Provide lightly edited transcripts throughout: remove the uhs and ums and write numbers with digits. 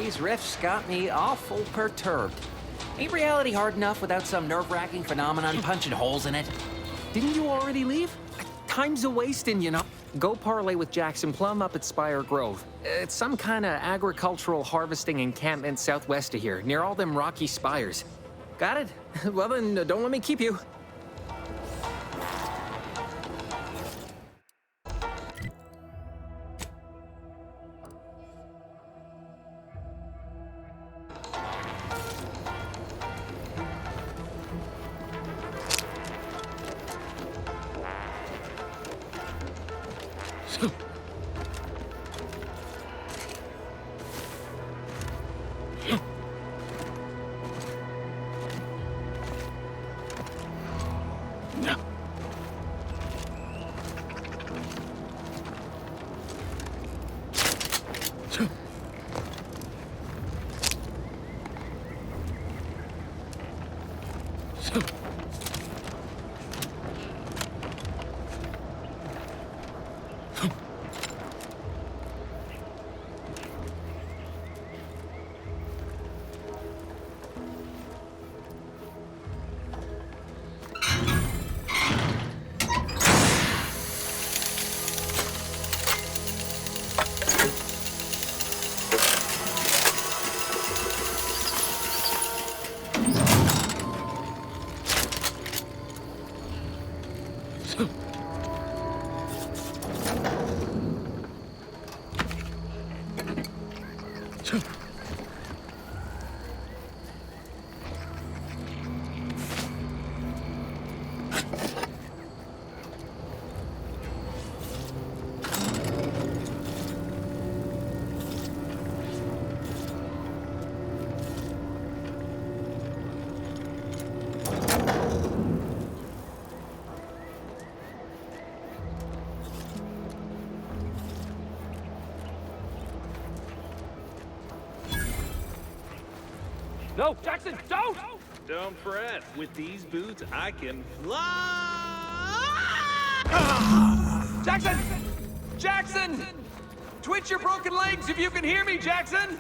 these rifts got me awful perturbed. Ain't reality hard enough without some nerve-wracking phenomenon punching holes in it? Didn't you already leave? Time's a-wasting, you know. Go parlay with Jackson Plum up at Spire Grove. It's some kind of agricultural harvesting encampment southwest of here, near all them rocky spires. Got it? Well then, don't let me keep you. No, Jackson, don't! Don't fret. With these boots, I can fly! Jackson! Jackson! Twitch your broken legs if you can hear me, Jackson!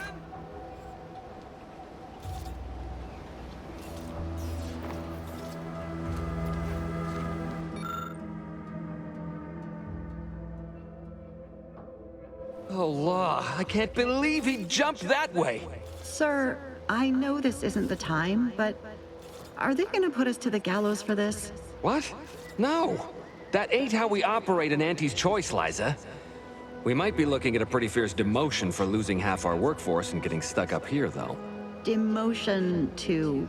Oh, law. I can't believe he jumped that way. Sir, I know this isn't the time, but are they gonna put us to the gallows for this? What? No. That ain't how we operate in Auntie's Choice, Liza. We might be looking at a pretty fierce demotion for losing half our workforce and getting stuck up here, though. Demotion to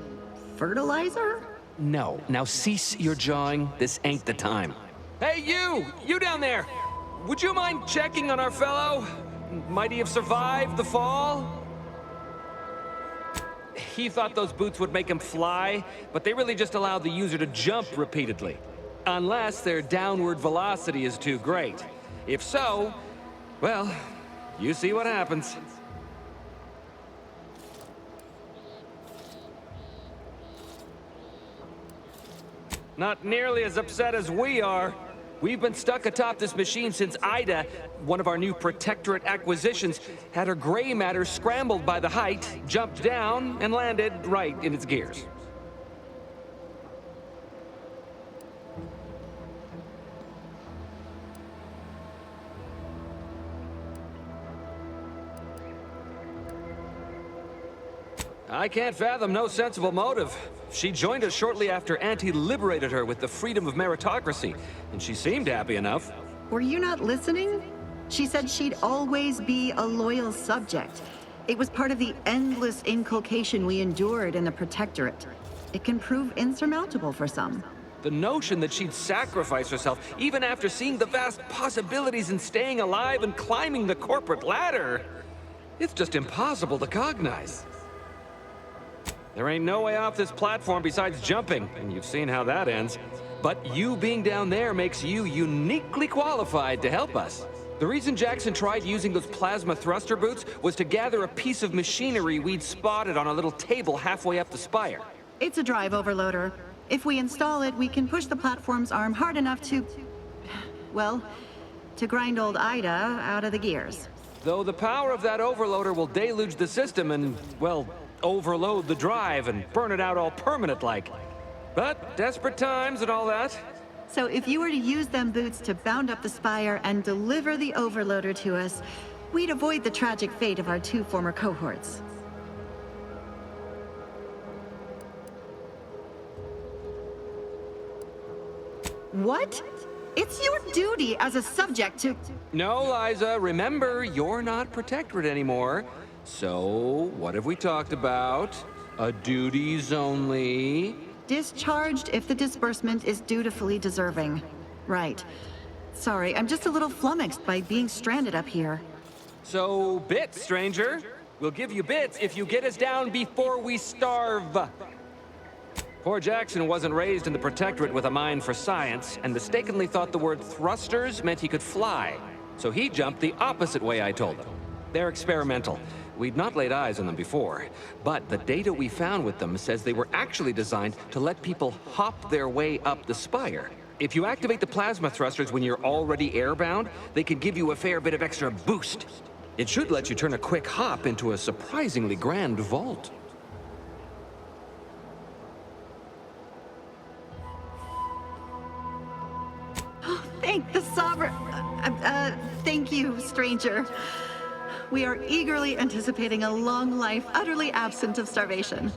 fertilizer? No. Now cease your jawing. This ain't the time. Hey, you! You down there! Would you mind checking on our fellow? Might he have survived the fall? He thought those boots would make him fly, but they really just allowed the user to jump repeatedly. Unless their downward velocity is too great. If so, well, you see what happens. Not nearly as upset as we are. We've been stuck atop this machine since Ida, one of our new Protectorate acquisitions, had her gray matter scrambled by the height, jumped down, and landed right in its gears. I can't fathom no sensible motive. She joined us shortly after Auntie liberated her with the freedom of meritocracy, and she seemed happy enough. Were you not listening? She said she'd always be a loyal subject. It was part of the endless inculcation we endured in the Protectorate. It can prove insurmountable for some. The notion that she'd sacrifice herself, even after seeing the vast possibilities in staying alive and climbing the corporate ladder, it's just impossible to cognize. There ain't no way off this platform besides jumping, and you've seen how that ends. But you being down there makes you uniquely qualified to help us. The reason Jackson tried using those plasma thruster boots was to gather a piece of machinery we'd spotted on a little table halfway up the spire. It's a drive overloader. If we install it, we can push the platform's arm hard enough to... well, to grind old Ida out of the gears. Though the power of that overloader will deluge the system and, well, overload the drive and burn it out all permanent-like. But desperate times and all that. So if you were to use them boots to bound up the spire and deliver the overloader to us, we'd avoid the tragic fate of our 2 former cohorts. What? It's your duty as a subject to... No, Liza, remember, you're not Protectorate anymore. So, what have we talked about? A duties only. Discharged if the disbursement is dutifully deserving. Right. Sorry, I'm just a little flummoxed by being stranded up here. So, bits, stranger. We'll give you bits if you get us down before we starve. Poor Jackson wasn't raised in the Protectorate with a mind for science, and mistakenly thought the word thrusters meant he could fly. So he jumped the opposite way I told him. They're experimental. We'd not laid eyes on them before, but the data we found with them says they were actually designed to let people hop their way up the spire. If you activate the plasma thrusters when you're already airbound, they can give you a fair bit of extra boost. It should let you turn a quick hop into a surprisingly grand vault. Thank the Sovereign... thank you, stranger. We are eagerly anticipating a long life utterly absent of starvation.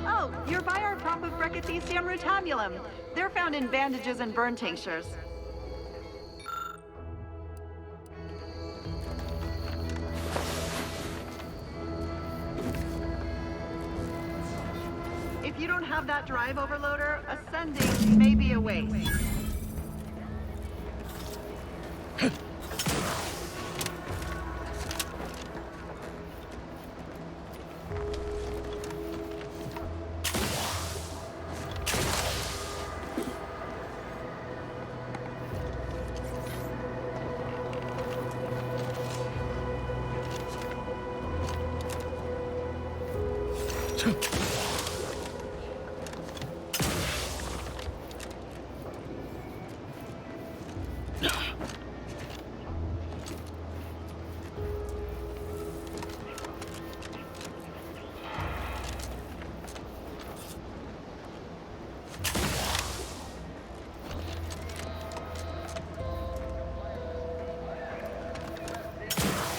Oh, you're by our crop of Brachythecium rutamulum. They're found in bandages and burn tinctures. If you don't have that drive overloader, ascending may be a waste.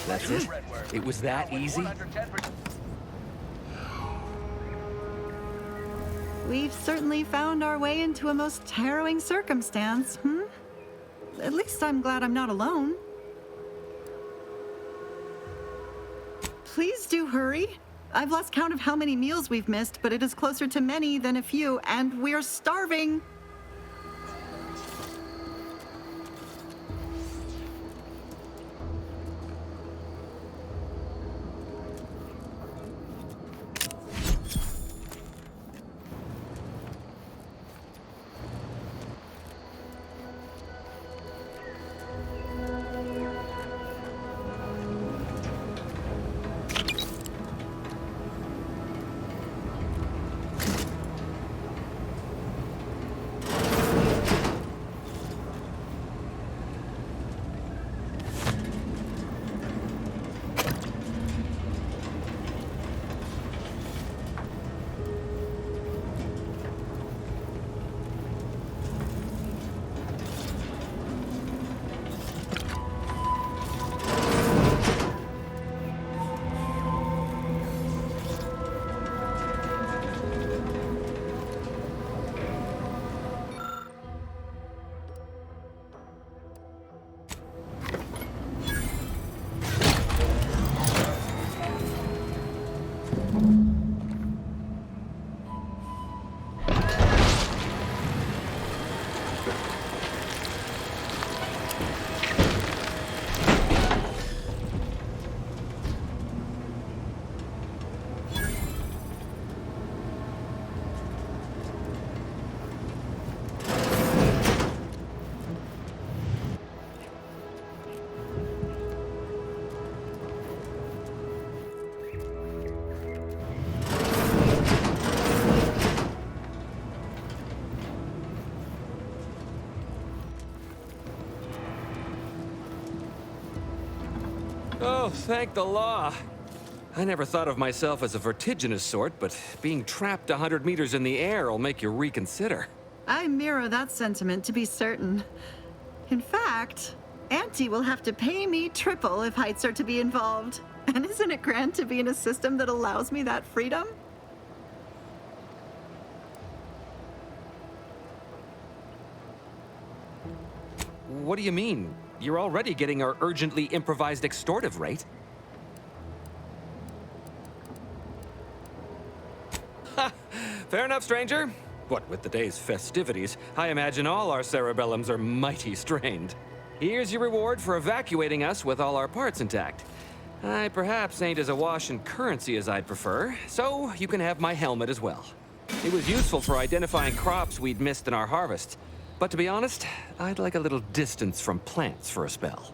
That's it? It was that easy? We've certainly found our way into a most harrowing circumstance, At least I'm glad I'm not alone. Please do hurry. I've lost count of how many meals we've missed, but it is closer to many than a few, and we're starving. Oh, thank the law. I never thought of myself as a vertiginous sort, but being trapped 100 meters in the air will make you reconsider. I mirror that sentiment, to be certain. In fact, Auntie will have to pay me triple if heights are to be involved. And isn't it grand to be in a system that allows me that freedom? What do you mean? You're already getting our urgently improvised extortive rate. Ha! Fair enough, stranger. What with the day's festivities, I imagine all our cerebellums are mighty strained. Here's your reward for evacuating us with all our parts intact. I perhaps ain't as awash in currency as I'd prefer, so you can have my helmet as well. It was useful for identifying crops we'd missed in our harvest. But to be honest, I'd like a little distance from plants for a spell.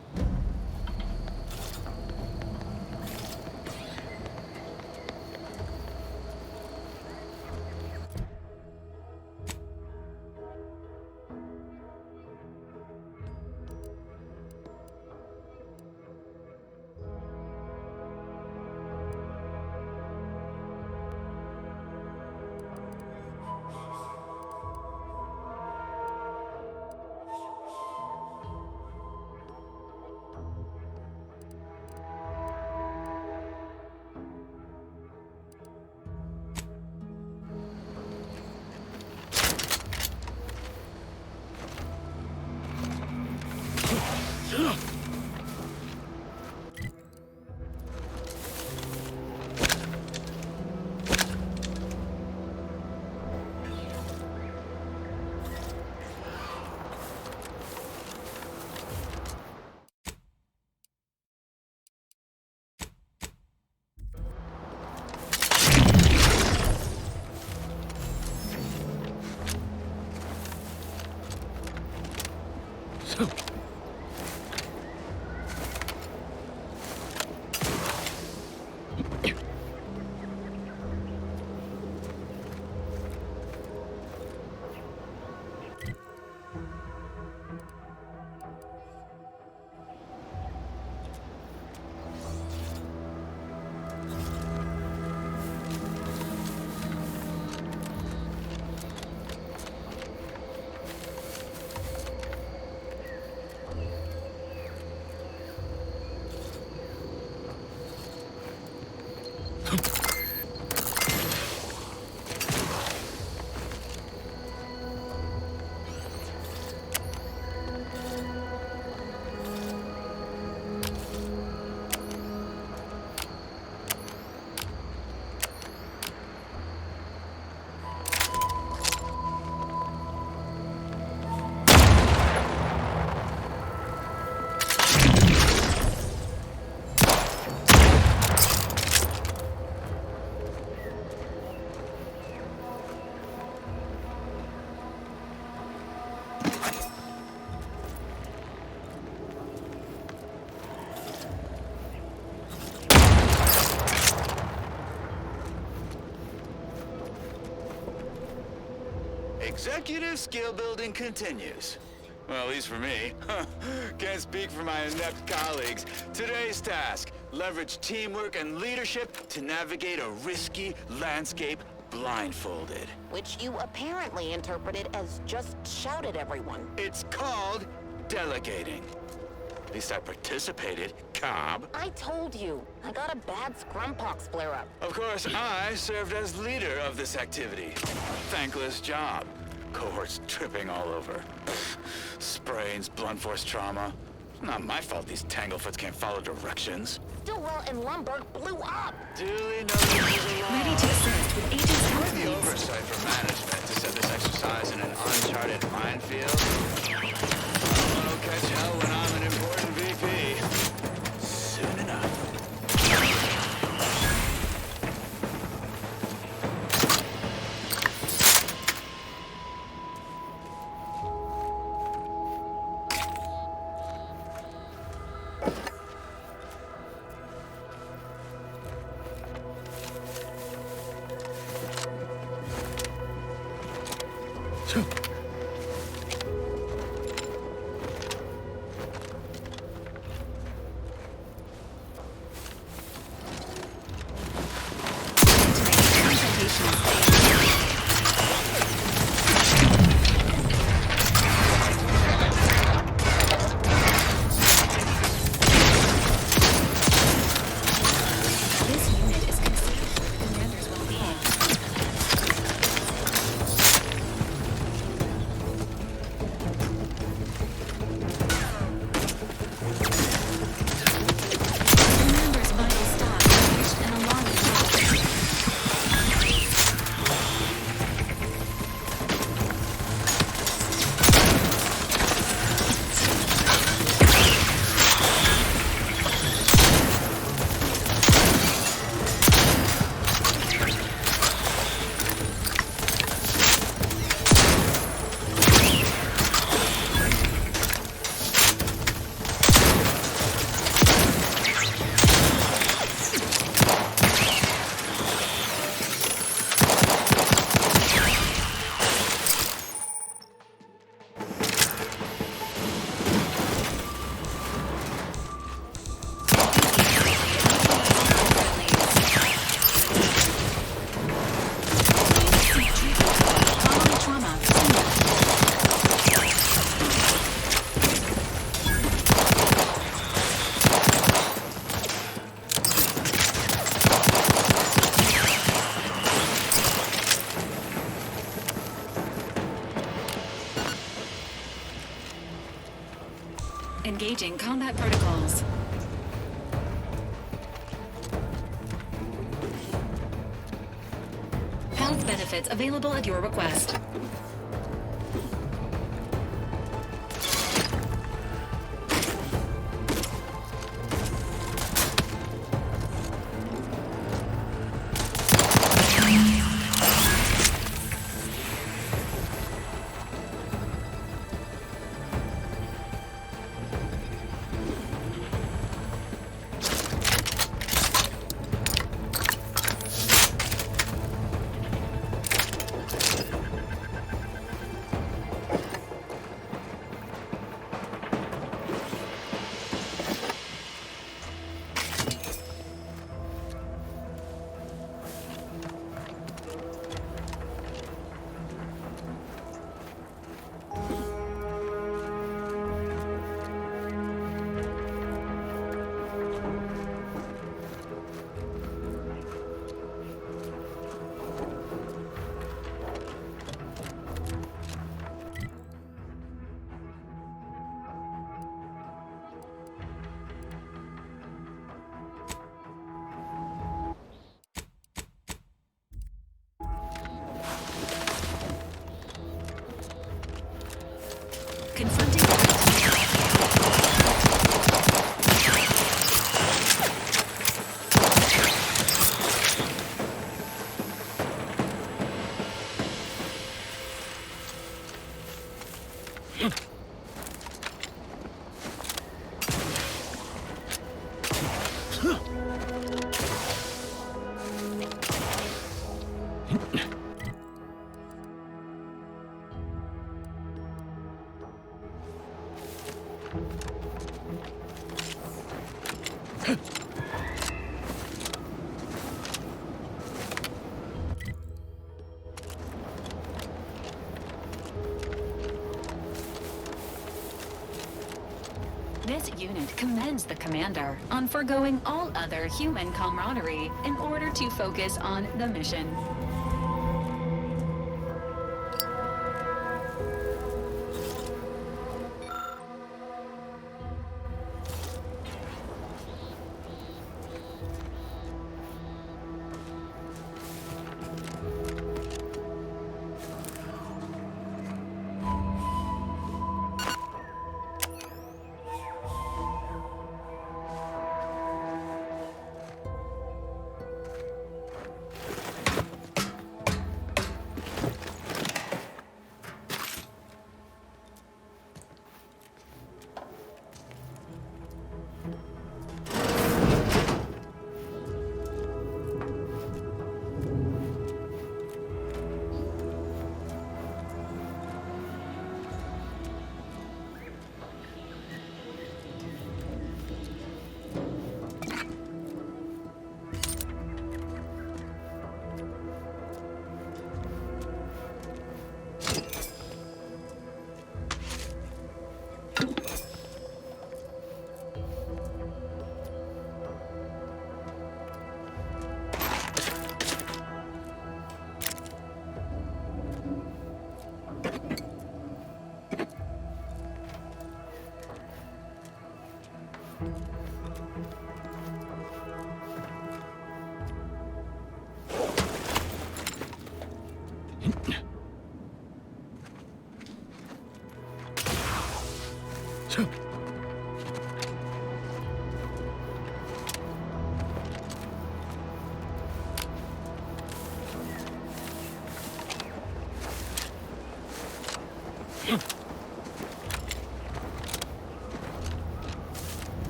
Executive skill building continues. Well, at least for me. Can't speak for my inept colleagues. Today's task, leverage teamwork and leadership to navigate a risky landscape blindfolded. Which you apparently interpreted as just shout at everyone. It's called delegating. At least I participated, Cobb. I told you, I got a bad scrumpox flare-up. Of course, I served as leader of this activity. Thankless job. Cohorts tripping all over. Sprains, blunt force trauma. Not my fault these tanglefoots can't follow directions. Stillwell and Lumberg blew up. Duly noted. Ready to assist with agents Where's health the needs. oversight for management to set this exercise in an uncharted minefield? Someone will catch hell when I'm an important VP. Soon enough. This unit is considered commander's well-being. Commander's vital stock has reached an alarming level. Following trauma. Engaging combat protocols. Health benefits available at your request. confronting threat. This unit commends the commander on forgoing all other human camaraderie in order to focus on the mission.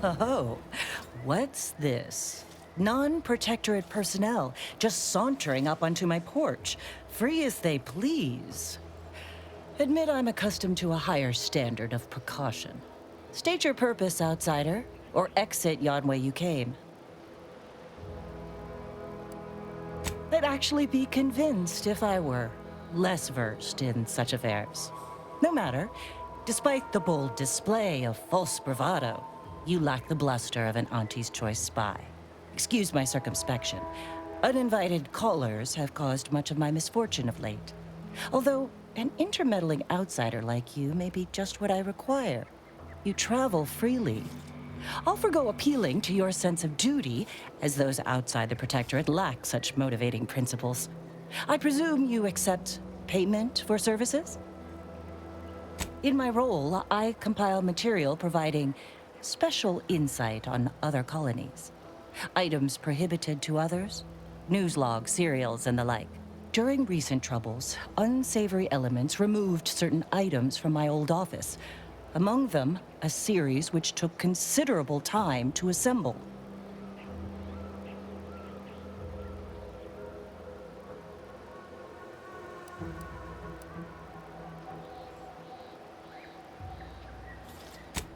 Oh, what's this? Non-protectorate personnel just sauntering up onto my porch, free as they please. Admit I'm accustomed to a higher standard of precaution. State your purpose, outsider, or exit yon way you came. I'd actually be convinced if I were less versed in such affairs. No matter, despite the bold display of false bravado, you lack the bluster of an Auntie's Choice spy. Excuse my circumspection. Uninvited callers have caused much of my misfortune of late. Although an intermeddling outsider like you may be just what I require. You travel freely. I'll forgo appealing to your sense of duty, as those outside the Protectorate lack such motivating principles. I presume you accept payment for services? In my role, I compile material providing special insight on other colonies. Items prohibited to others, news logs, serials, and the like. During recent troubles, unsavory elements removed certain items from my old office. Among them, a series which took considerable time to assemble.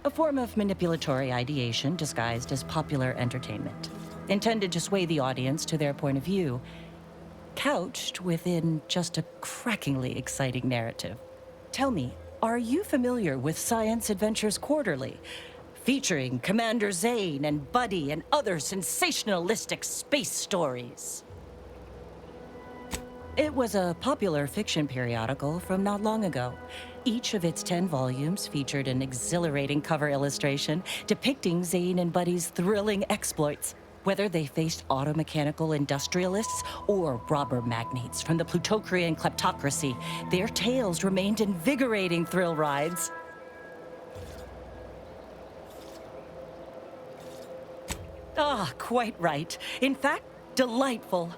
A form of manipulatory ideation disguised as popular entertainment, intended to sway the audience to their point of view, couched within just a crackingly exciting narrative. Tell me, are you familiar with Science Adventures Quarterly, featuring Commander Zane and Buddy and other sensationalistic space stories? It was a popular fiction periodical from not long ago. Each of its 10 volumes featured an exhilarating cover illustration depicting Zane and Buddy's thrilling exploits. Whether they faced automechanical industrialists or robber magnates from the Plutocrian kleptocracy, their tales remained invigorating thrill rides. Ah, quite right. In fact, delightful.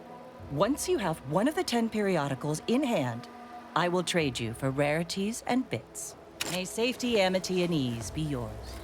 Once you have one of the 10 periodicals in hand, I will trade you for rarities and bits. May safety, amity, and ease be yours.